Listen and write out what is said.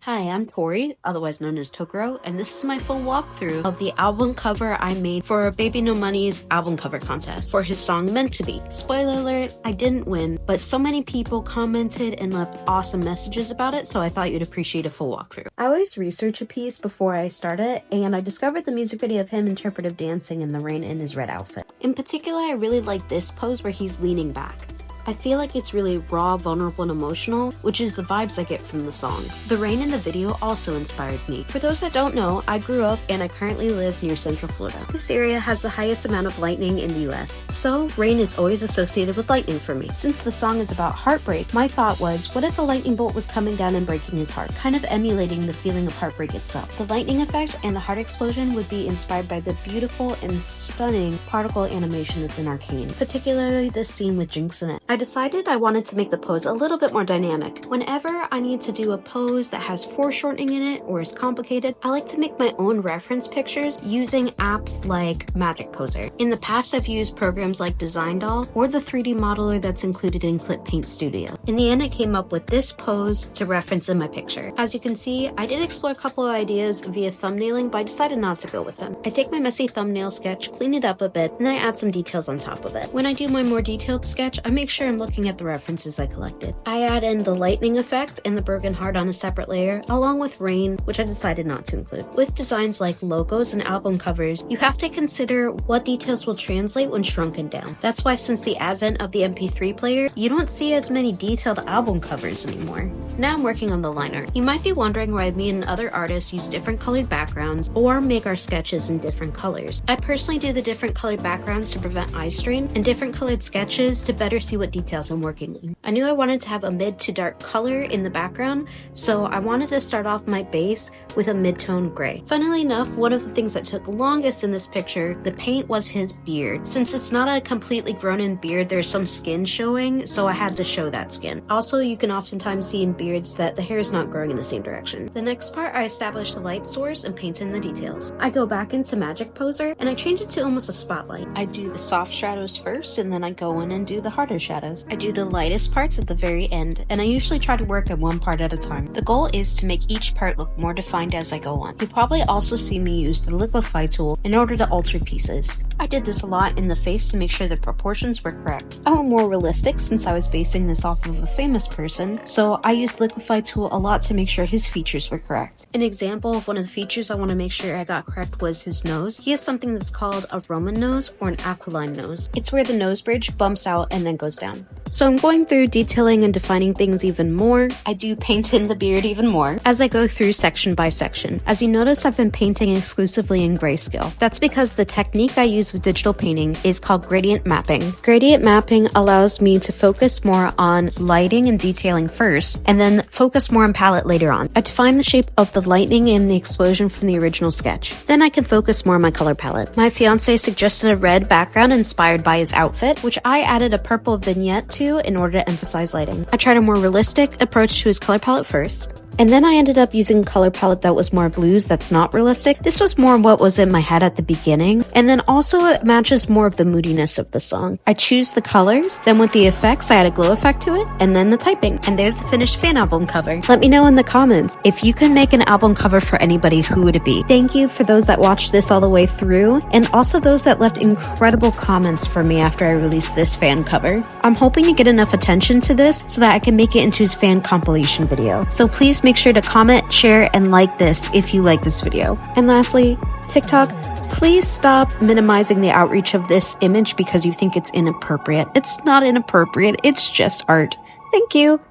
Hi, I'm Tori, otherwise known as Tokoro, and this is my full walkthrough of the album cover I made for Baby No Money's album cover contest for his song Meant to Be. Spoiler alert, I didn't win, but so many people commented and left awesome messages about it, so I thought you'd appreciate a full walkthrough. I always research a piece before I start it, and I discovered the music video of him interpretive dancing in the rain in his red outfit. In particular, I really like this pose where he's leaning back. I feel like it's really raw, vulnerable, and emotional, which is the vibes I get from the song. The rain in the video also inspired me. For those that don't know, I grew up and I currently live near Central Florida. This area has the highest amount of lightning in the US, so rain is always associated with lightning for me. Since the song is about heartbreak, my thought was, what if a lightning bolt was coming down and breaking his heart, kind of emulating the feeling of heartbreak itself. The lightning effect and the heart explosion would be inspired by the beautiful and stunning particle animation that's in Arcane, particularly this scene with Jinx in it. I decided I wanted to make the pose a little bit more dynamic. Whenever I need to do a pose that has foreshortening in it or is complicated, I like to make my own reference pictures using apps like Magic Poser. In the past, I've used programs like Design Doll or the 3D modeler that's included in Clip Paint Studio. In the end, I came up with this pose to reference in my picture. As you can see, I did explore a couple of ideas via thumbnailing, but I decided not to go with them. I take my messy thumbnail sketch, clean it up a bit, and then I add some details on top of it. When I do my more detailed sketch, I make sure I'm looking at the references I collected. I add in the lightning effect and the broken heart on a separate layer, along with rain, which I decided not to include. With designs like logos and album covers, you have to consider what details will translate when shrunken down. That's why since the advent of the MP3 player, you don't see as many detailed album covers anymore. Now I'm working on the line art. You might be wondering why me and other artists use different colored backgrounds or make our sketches in different colors. I personally do the different colored backgrounds to prevent eye strain and different colored sketches to better see what details I'm working on. I knew I wanted to have a mid to dark color in the background, so I wanted to start off my base with a mid-tone gray. Funnily enough, one of the things that took longest in this picture, the paint, was his beard. Since it's not a completely grown-in beard, there's some skin showing, so I had to show that skin. Also, you can oftentimes see in beards that the hair is not growing in the same direction. The next part, I establish the light source and paint in the details. I go back into Magic Poser, and I change it to almost a spotlight. I do the soft shadows first, and then I go in and do the harder shadows. I do the lightest parts at the very end, and I usually try to work at one part at a time. The goal is to make each part look more defined as I go on. You probably also see me use the liquify tool in order to alter pieces. I did this a lot in the face to make sure the proportions were correct. I went more realistic since I was basing this off of a famous person, so I used liquify tool a lot to make sure his features were correct. An example of one of the features I want to make sure I got correct was his nose. He has something that's called a Roman nose or an aquiline nose. It's where the nose bridge bumps out and then goes down. So I'm going through detailing and defining things even more. I do paint in the beard even more as I go through section by section. As you notice, I've been painting exclusively in grayscale. That's because the technique I use with digital painting is called gradient mapping. Gradient mapping allows me to focus more on lighting and detailing first, and then focus more on palette later on. I define the shape of the lightning and the explosion from the original sketch. Then I can focus more on my color palette. My fiance suggested a red background inspired by his outfit, which I added a purple vignette to in order to emphasize lighting. I tried a more realistic approach to his color palette first, and then I ended up using a color palette that was more blues that's not realistic. This was more what was in my head at the beginning, and then also it matches more of the moodiness of the song. I choose the colors, then with the effects I add a glow effect to it, and then the typing. And there's the finished fan album cover. Let me know in the comments, if you could make an album cover for anybody, who would it be? Thank you for those that watched this all the way through, and also those that left incredible comments for me after I released this fan cover. I'm hoping to get enough attention to this so that I can make it into his fan compilation video. So please make sure to comment, share, and like this if you like this video. And lastly, TikTok, please stop minimizing the outreach of this image because you think it's inappropriate. It's not inappropriate, it's just art. Thank you.